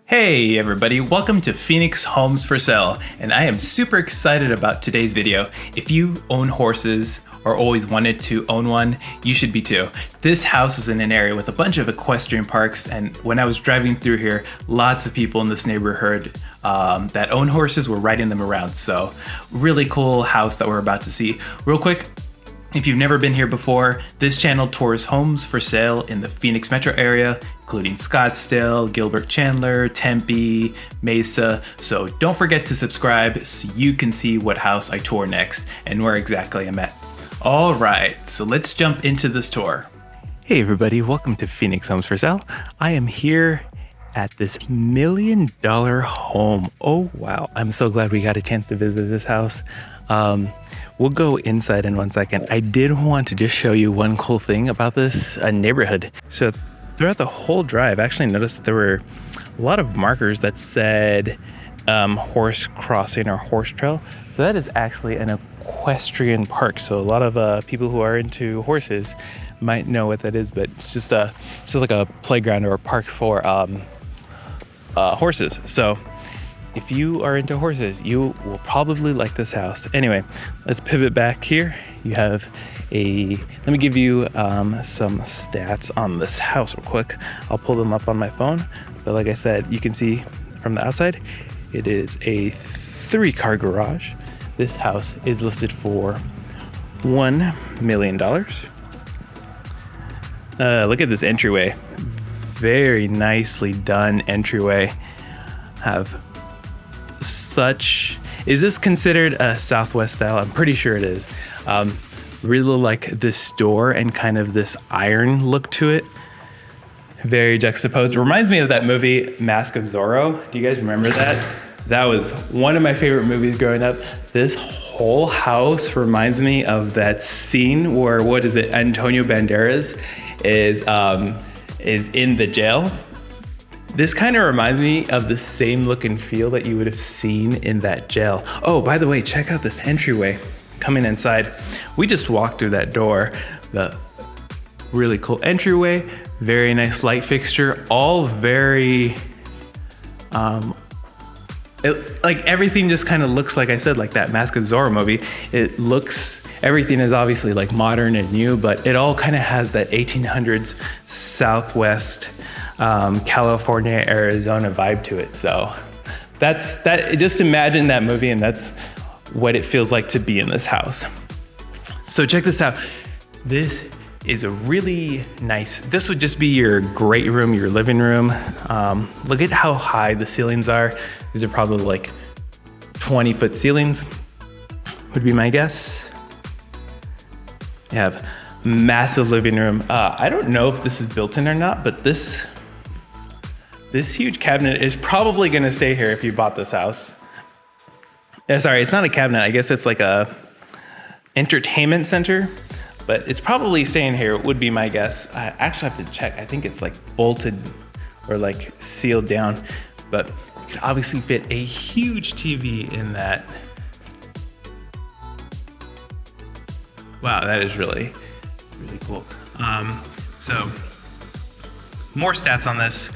Hey everybody, welcome to Phoenix Homes for Sale, and I am super excited about today's video. If you own horses or always wanted to own one, you should be too. This house is in an area with a bunch of equestrian parks, and when I was driving through here, lots of people in this neighborhood that own horses were riding them around. So really cool house that we're about to see. Real quick, if you've never been here before, this channel tours homes for sale in the Phoenix metro area, including Scottsdale, Gilbert Chandler, Tempe, Mesa. So don't forget to subscribe so you can see what house I tour next and where exactly I'm at. All right, so let's jump into this tour. Hey everybody, welcome to Phoenix Homes for Sale. I am here at this $1 million home. Oh wow, I'm so glad we got a chance to visit this house. We'll go inside in one second. I did want to just show you one cool thing about this neighborhood. So throughout the whole drive, I actually noticed that there were a lot of markers that said horse crossing or horse trail. So that is actually an equestrian park. So a lot of people who are into horses might know what that is, but it's just like a playground or a park for horses. So if you are into horses, you will probably like this house. Anyway, let's pivot back here. You have let me give you some stats on this house real quick. I'll pull them up on my phone. But like I said, you can see from the outside, it is a 3-car garage. This house is listed for $1 million. Look at this entryway. Very nicely done entryway. Is this considered a Southwest style? I'm pretty sure it is. Really like this door and kind of this iron look to it. Very juxtaposed. It reminds me of that movie Mask of Zorro. Do you guys remember that? That was one of my favorite movies growing up. This whole house reminds me of that scene where, Antonio Banderas is in the jail. This kind of reminds me of the same look and feel that you would have seen in that jail. Oh, by the way, check out this entryway coming inside. We just walked through that door. The really cool entryway, very nice light fixture, all very, like everything just kind of looks, like I said, like that Mask of Zorro movie. Everything is obviously like modern and new, but it all kind of has that 1800s Southwest California, Arizona vibe to it. So that's that. Just imagine that movie, and that's what it feels like to be in this house. So check this out. This is a really nice, this would just be your great room, your living room. Look at how high the ceilings are. These are probably like 20-foot ceilings, would be my guess. You have massive living room. I don't know if this is built in or not, but this huge cabinet is probably gonna stay here if you bought this house. Sorry, it's not a cabinet. I guess it's like a entertainment center, but it's probably staying here, would be my guess. I actually have to check. I think it's like bolted or like sealed down, but you could obviously fit a huge TV in that. Wow, that is really, really cool. So more stats on this.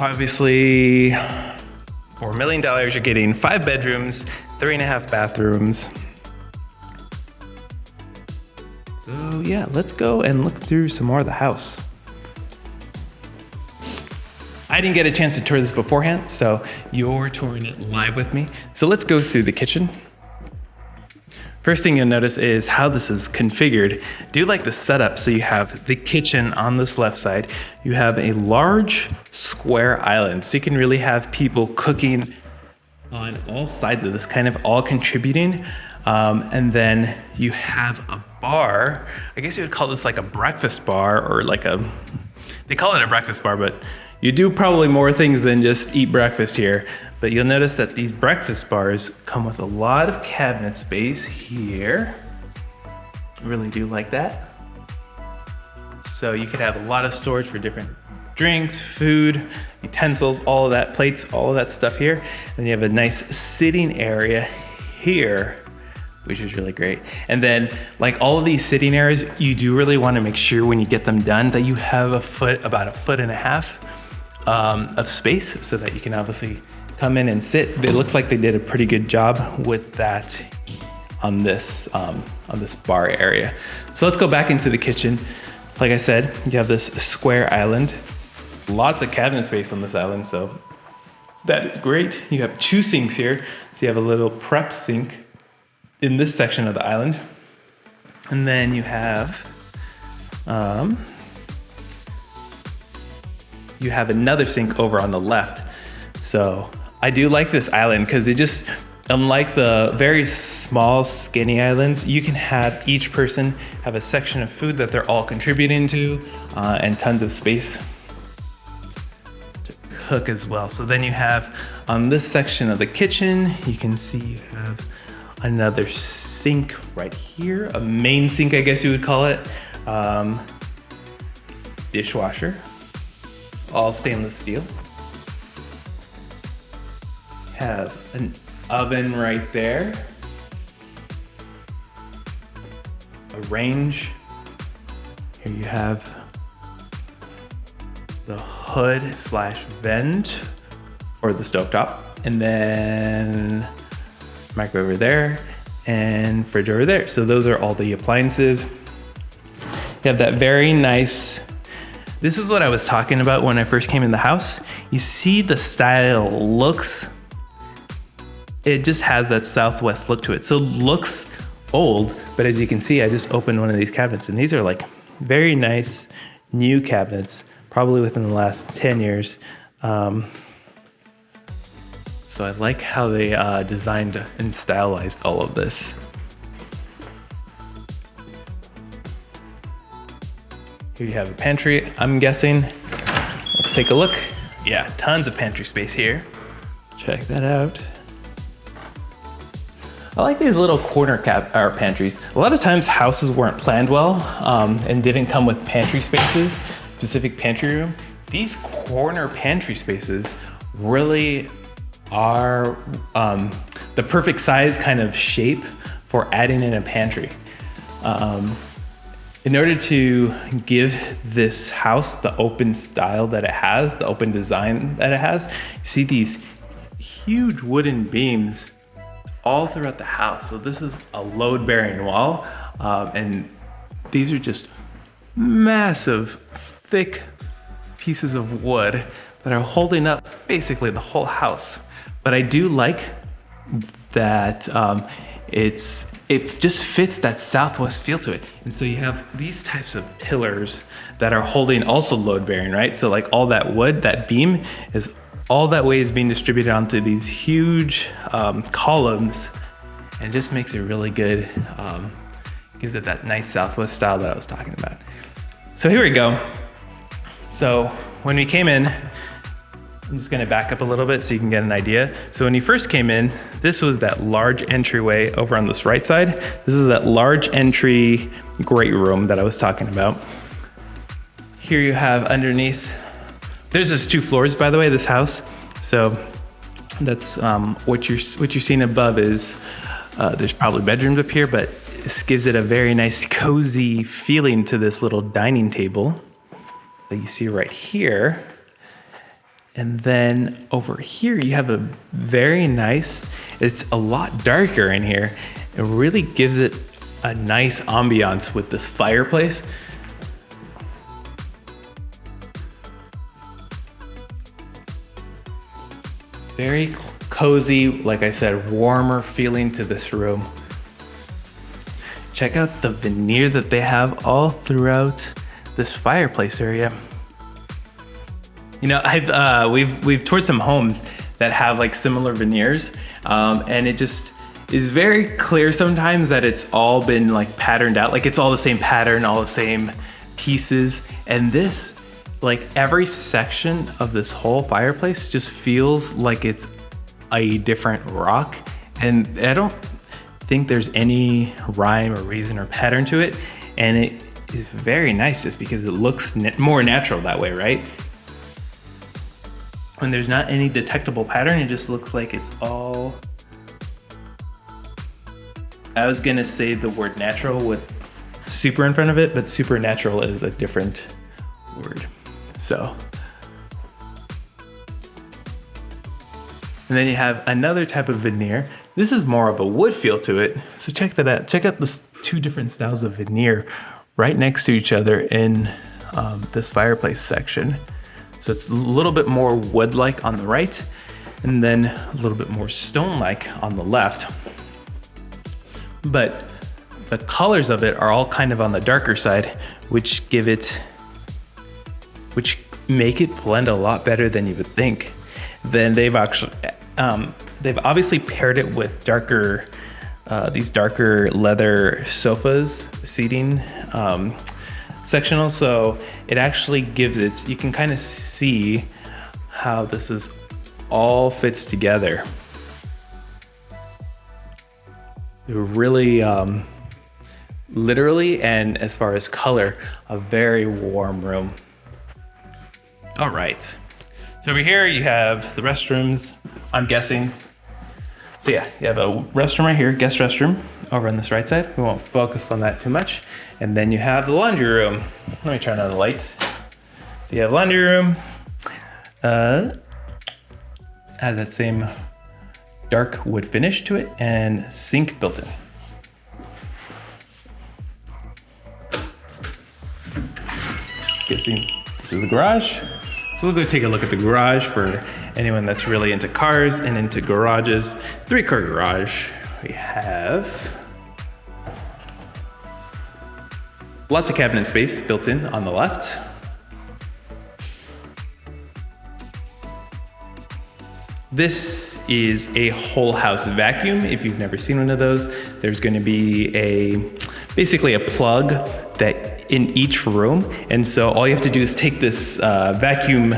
Obviously, for $1 million, you're getting 5 bedrooms, 3.5 bathrooms. So yeah, let's go and look through some more of the house. I didn't get a chance to tour this beforehand, so you're touring it live with me. So let's go through the kitchen. First thing you'll notice is how this is configured. I do like the setup. So you have the kitchen on this left side. You have a large square island. So you can really have people cooking on all sides of this, kind of all contributing. And then you have a bar. I guess you would call this like a breakfast bar, or they call it a breakfast bar, but you do probably more things than just eat breakfast here. But you'll notice that these breakfast bars come with a lot of cabinet space here. I really do like that. So you could have a lot of storage for different drinks, food, utensils, all of that, plates, all of that stuff here. And you have a nice sitting area here, which is really great. And then like all of these sitting areas, you do really want to make sure when you get them done that you have about a foot and a half of space so that you can obviously come in and sit. It looks like they did a pretty good job with that on this bar area. So let's go back into the kitchen. Like I said, you have this square island, lots of cabinet space on this island, so that is great. You have 2 sinks here. So you have a little prep sink in this section of the island. And then you have another sink over on the left. So I do like this island because it just, unlike the very small skinny islands, you can have each person have a section of food that they're all contributing to, and tons of space to cook as well. So then you have on this section of the kitchen, you can see you have another sink right here, a main sink, I guess you would call it. Dishwasher, all stainless steel. Have an oven right there. A range. Here you have the hood / vent or the stovetop. And then microwave over there and fridge over there. So those are all the appliances. You have that very nice, this is what I was talking about when I first came in the house. You see the style looks, it just has that Southwest look to it. So it looks old, but as you can see, I just opened one of these cabinets and these are like very nice new cabinets, probably within the last 10 years. So I like how they designed and stylized all of this. Here you have a pantry, I'm guessing. Let's take a look. Yeah, tons of pantry space here. Check that out. I like these little corner pantries. A lot of times houses weren't planned well and didn't come with pantry spaces, specific pantry room. These corner pantry spaces really are the perfect size kind of shape for adding in a pantry. In order to give this house the open style that it has, the open design that it has, you see these huge wooden beams all throughout the house. So this is a load-bearing wall, and these are just massive, thick pieces of wood that are holding up basically the whole house. But I do like that it just fits that Southwest feel to it. And so you have these types of pillars that are holding also load-bearing, right? So like all that wood, that beam is all that weight is being distributed onto these huge columns, and just makes it really good. Gives it that nice Southwest style that I was talking about. So here we go. So when we came in, I'm just gonna back up a little bit so you can get an idea. So when you first came in, this was that large entryway over on this right side. This is that large entry great room that I was talking about. Here you have underneath, there's just 2 floors, by the way, this house. So that's what you're seeing above is, there's probably bedrooms up here, but this gives it a very nice cozy feeling to this little dining table that you see right here. And then over here, you have a very nice, it's a lot darker in here. It really gives it a nice ambiance with this fireplace. Very cozy, like I said, warmer feeling to this room. Check out the veneer that they have all throughout this fireplace area. You know, we've toured some homes that have like similar veneers, and it just is very clear sometimes that it's all been like patterned out, like it's all the same pattern, all the same pieces. And this, like every section of this whole fireplace just feels like it's a different rock. And I don't think there's any rhyme or reason or pattern to it. And it is very nice just because it looks more natural that way, right? When there's not any detectable pattern, it just looks like it's all, I was gonna say the word natural with super in front of it, but supernatural is a different word. So And then you have another type of veneer. This is more of a wood feel to it. So check that out. Check out the two different styles of veneer right next to each other in this fireplace section. So it's a little bit more wood-like on the right, and then a little bit more stone-like on the left. But the colors of it are all kind of on the darker side, which make it blend a lot better than you would think. Then they've obviously paired it with darker, these darker leather sofas, seating, sectional. So it actually gives it, you can kind of see how this is all fits together. Really, literally, and as far as color, a very warm room. All right. So over here you have the restrooms, I'm guessing. So yeah, you have a restroom right here, guest restroom, over on this right side. We won't focus on that too much. And then you have the laundry room. Let me turn on the light. So you have laundry room. Has that same dark wood finish to it, and sink built in. Guessing this is the garage. So we'll go take a look at the garage for anyone that's really into cars and into garages. 3-car garage. We have lots of cabinet space built in on the left. This is a whole house vacuum. If you've never seen one of those, there's going to be basically a plug that in each room. And so all you have to do is take this vacuum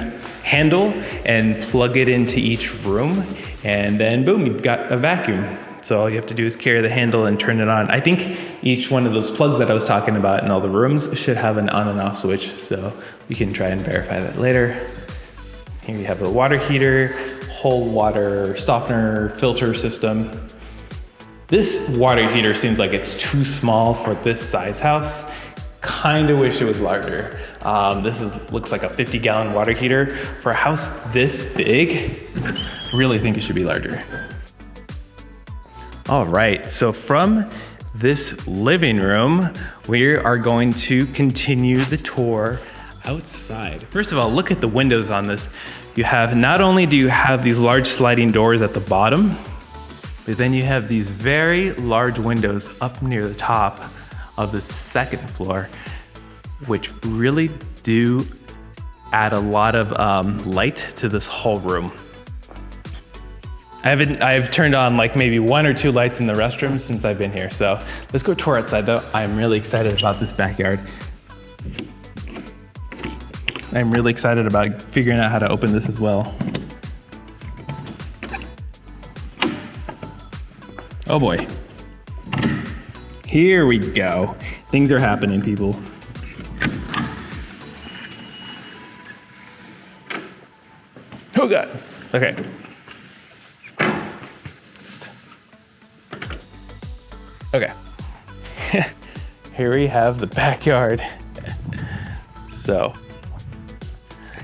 handle and plug it into each room, and then boom, you've got a vacuum. So all you have to do is carry the handle and turn it on. I think each one of those plugs that I was talking about in all the rooms should have an on and off switch, so we can try and verify that later. Here you have a water heater, whole water softener filter system. This water heater seems like it's too small for this size house. Kind of wish it was larger. Looks like a 50-gallon water heater. For a house this big, really think it should be larger. All right, so from this living room, we are going to continue the tour outside. First of all, look at the windows on this. You have, not only do you have these large sliding doors at the bottom, but then you have these very large windows up near the top of the second floor, which really do add a lot of light to this whole room. I've turned on like maybe 1 or 2 lights in the restrooms since I've been here. So let's go tour outside though. I'm really excited about this backyard. I'm really excited about figuring out how to open this as well. Oh boy. Here we go. Things are happening, people. Oh God. Okay. Okay. Here we have the backyard. So,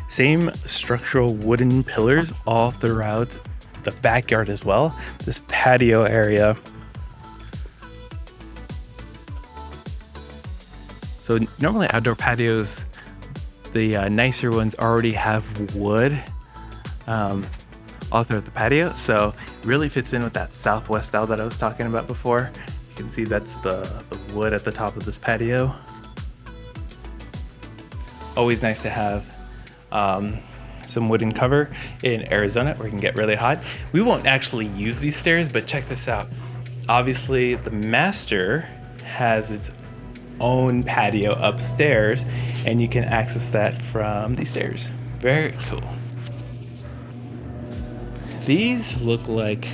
same structural wooden pillars all throughout the backyard as well. This patio area. So normally outdoor patios, the nicer ones already have wood all throughout the patio. So it really fits in with that Southwest style that I was talking about before. You can see that's the wood at the top of this patio. Always nice to have some wooden cover in Arizona where it can get really hot. We won't actually use these stairs, but check this out. Obviously the master has its own patio upstairs, and you can access that from these stairs. Very cool. These look like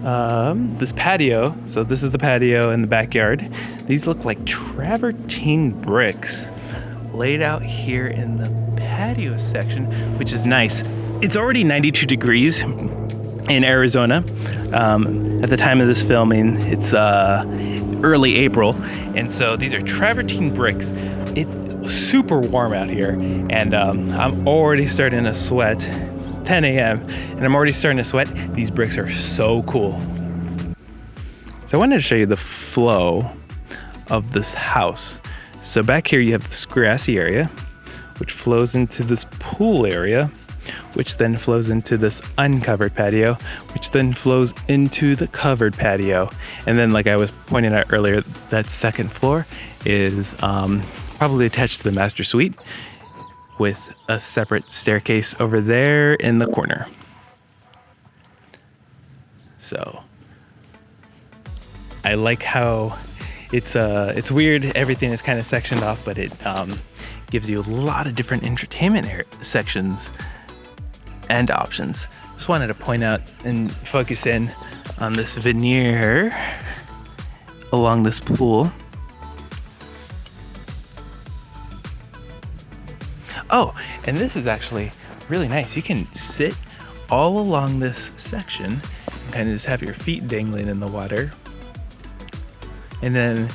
this patio. So this is the patio in the backyard. These look like travertine bricks laid out here in the patio section, which is nice. It's already 92 degrees in Arizona. At the time of this filming, it's early April, and so these are travertine bricks. It's super warm out here, and I'm already starting to sweat. It's 10 a.m. and I'm already starting to sweat. These bricks are so cool. So I wanted to show you the flow of this house. So back here you have this grassy area, which flows into this pool area, which then flows into this uncovered patio, which then flows into the covered patio. And then, like I was pointing out earlier, that second floor is probably attached to the master suite with a separate staircase over there in the corner. So I like how it's weird. Everything is kind of sectioned off, but it gives you a lot of different entertainment sections and options. Just wanted to point out and focus in on this veneer along this pool. Oh, and this is actually really nice. You can sit all along this section and kind of just have your feet dangling in the water. And then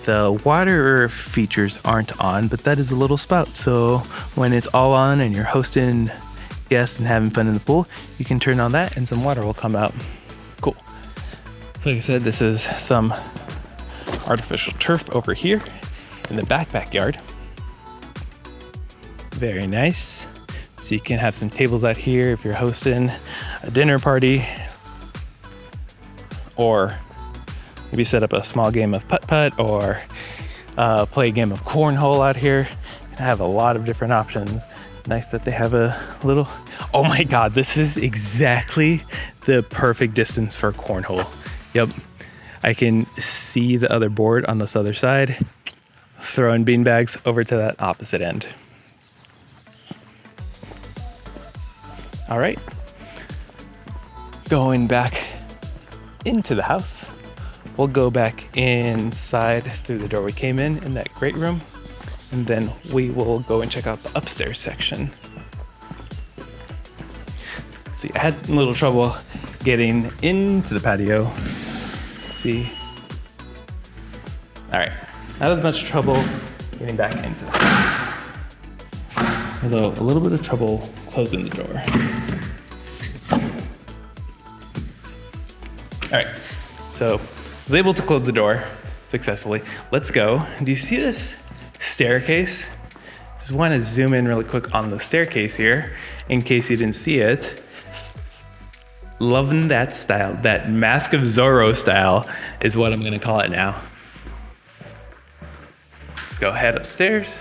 the water features aren't on, but that is a little spout. So when it's all on and you're hosting guests and having fun in the pool, you can turn on that and some water will come out. Cool. Like I said, this is some artificial turf over here in the backyard. Very nice. So you can have some tables out here if you're hosting a dinner party, or maybe set up a small game of putt-putt, or play a game of cornhole out here. And have a lot of different options. Nice that they have a little, oh my God, this is exactly the perfect distance for cornhole. Yep, I can see the other board on this other side, throwing beanbags over to that opposite end. All right, going back into the house. We'll go back inside through the door we came in that great room, and then we will go and check out the upstairs section. See, I had a little trouble getting into the patio. See? All right, not as much trouble getting back into the house. Although a little bit of trouble closing the door. All right, so I was able to close the door successfully. Let's go. Do you see this staircase? Just want to zoom in really quick on the staircase here in case you didn't see it. Loving that style. That Mask of Zorro style is what I'm going to call it now. Let's go head upstairs.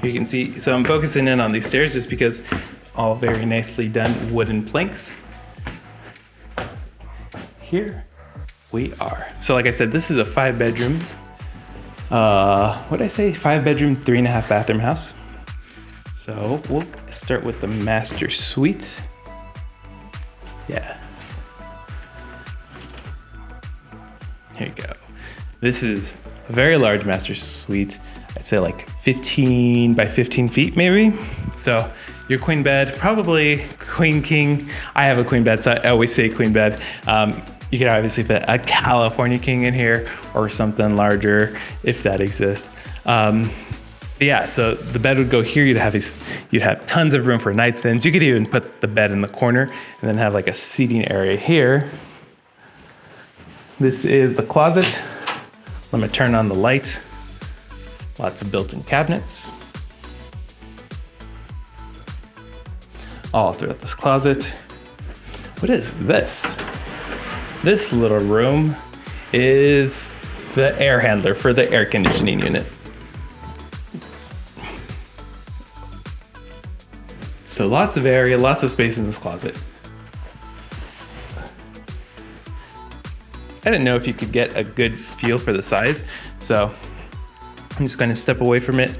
You can see, so I'm focusing in on these stairs just because all very nicely done wooden planks. Here we are. So like I said, this is a 5-bedroom, what did I say? 5-bedroom, 3.5 bathroom house. So we'll start with the master suite. Yeah. Here you go. This is a very large master suite. I'd say like 15 by 15 feet maybe. So your queen bed, probably queen king. I have a queen bed, so I always say queen bed. You could obviously fit a California king in here or something larger if that exists. Yeah, so the bed would go here. You'd have tons of room for nightstands. You could even put the bed in the corner and then have like a seating area here. This is the closet. Let me turn on the light. Lots of built-in cabinets. All throughout this closet. What is this? This little room is the air handler for the air conditioning unit. So lots of area, lots of space in this closet. I didn't know if you could get a good feel for the size, so I'm just going to step away from it.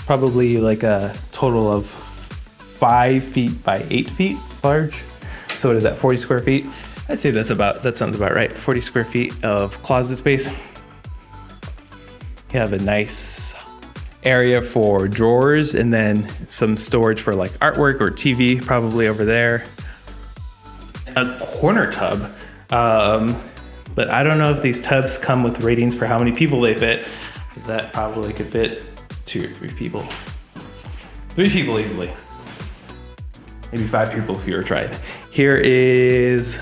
Probably like a total of 5 feet by 8 feet large. So what is that, 40 square feet? I'd say that sounds about right. 40 square feet of closet space. You have a nice area for drawers, and then some storage for like artwork or TV, probably over there. A corner tub. But I don't know if these tubs come with ratings for how many people they fit. That probably could fit 2 or 3 people. 3 people easily. Maybe 5 people if you were trying. Here is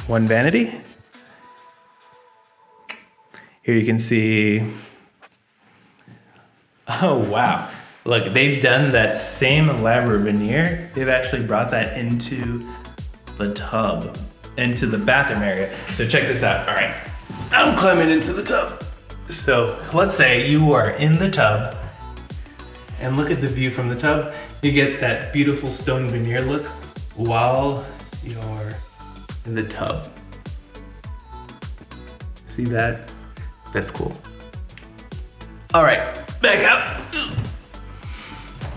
one vanity. Here you can see, oh wow. Look, they've done that same elaborate veneer. They've actually brought that into the tub, into the bathroom area. So check this out. All right, I'm climbing into the tub. So let's say you are in the tub and look at the view from the tub. You get that beautiful stone veneer look while you're in the tub. See that? That's cool. All right, back up.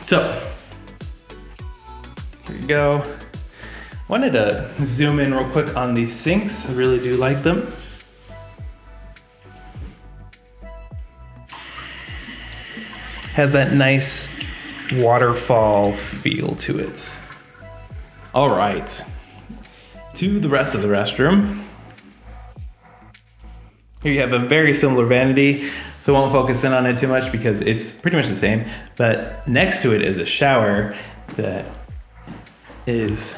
So, here you go. Wanted to zoom in real quick on these sinks. I really do like them. Has that nice waterfall feel to it. All right, to the rest of the restroom. Here you have a very similar vanity, so I won't focus in on it too much because it's pretty much the same. But next to it is a shower that is,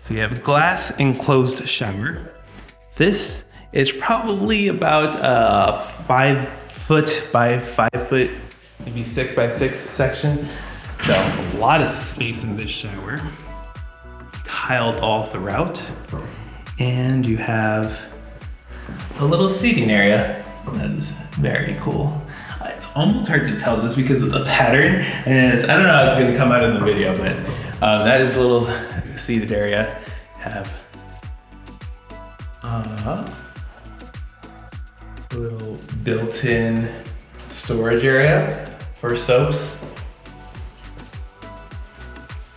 so you have a glass enclosed shower. This is probably about a 5 foot by 5 foot, maybe 6 by 6 section. So a lot of space in this shower, tiled all throughout. And you have a little seating area. That is very cool. It's almost hard to tell just because of the pattern. And I don't know how it's gonna come out in the video, but that is a little seated area. Have a little built-in storage area for soaps.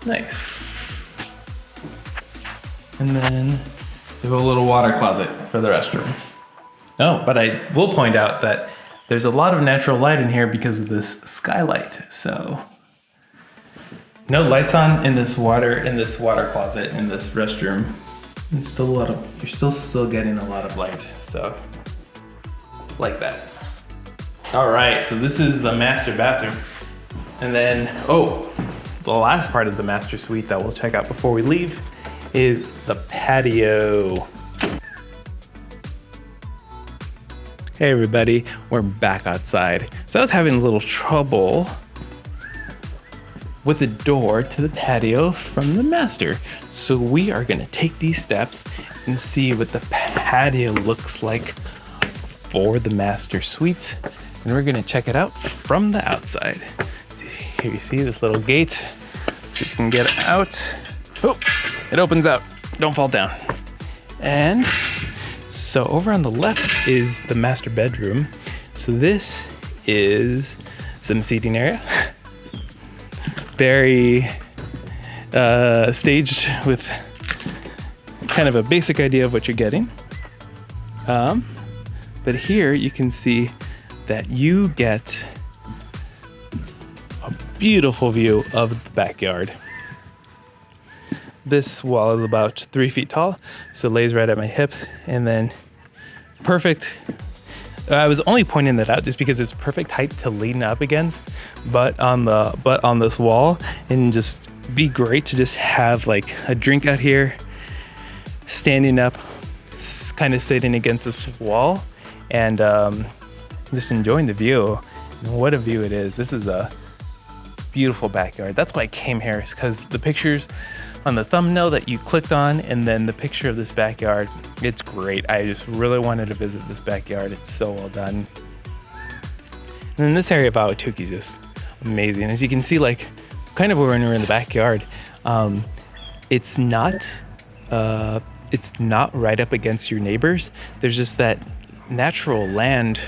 Nice. And then you have a little water closet for the restroom. Oh, but I will point out that there's a lot of natural light in here because of this skylight. So no lights on in this water closet, in this restroom. It's still you're still getting a lot of light. So like that. All right, so this is the master bathroom. And then, the last part of the master suite that we'll check out before we leave is the patio. Hey everybody, we're back outside. So I was having a little trouble with the door to the patio from the master. So we are gonna take these steps and see what the patio looks like for the master suite. And we're gonna check it out from the outside. Here you see this little gate, so you can get out. Oh, it opens out, don't fall down. And so over on the left is the master bedroom. So this is some seating area. Very staged with kind of a basic idea of what you're getting. But here you can see that you get a beautiful view of the backyard. This wall is about 3 feet tall, so it lays right at my hips, and then perfect. I was only pointing that out just because it's perfect height to lean up against, but on this wall, and just be great to just have like a drink out here, standing up, kind of sitting against this wall, and just enjoying the view. And what a view it is! This is a beautiful backyard. That's why I came here, is because the pictures on the thumbnail that you clicked on, and then the picture of this backyard, it's great. I just really wanted to visit this backyard. It's so well done. And then this area of Ahwatukee is just amazing. As you can see, like kind of when we're in the backyard, it's not right up against your neighbors. There's just that natural land.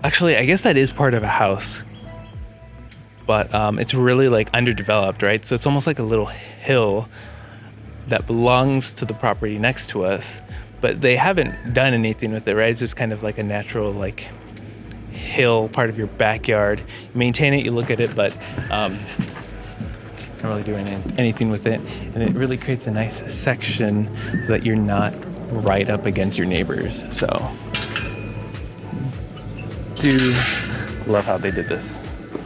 Actually, I guess that is part of a house, but it's really like underdeveloped, right? So it's almost like a little hill that belongs to the property next to us, but they haven't done anything with it, right? It's just kind of like a natural like hill part of your backyard. You maintain it, you look at it, but not really doing anything with it. And it really creates a nice section so that you're not right up against your neighbors. So do love how they did this.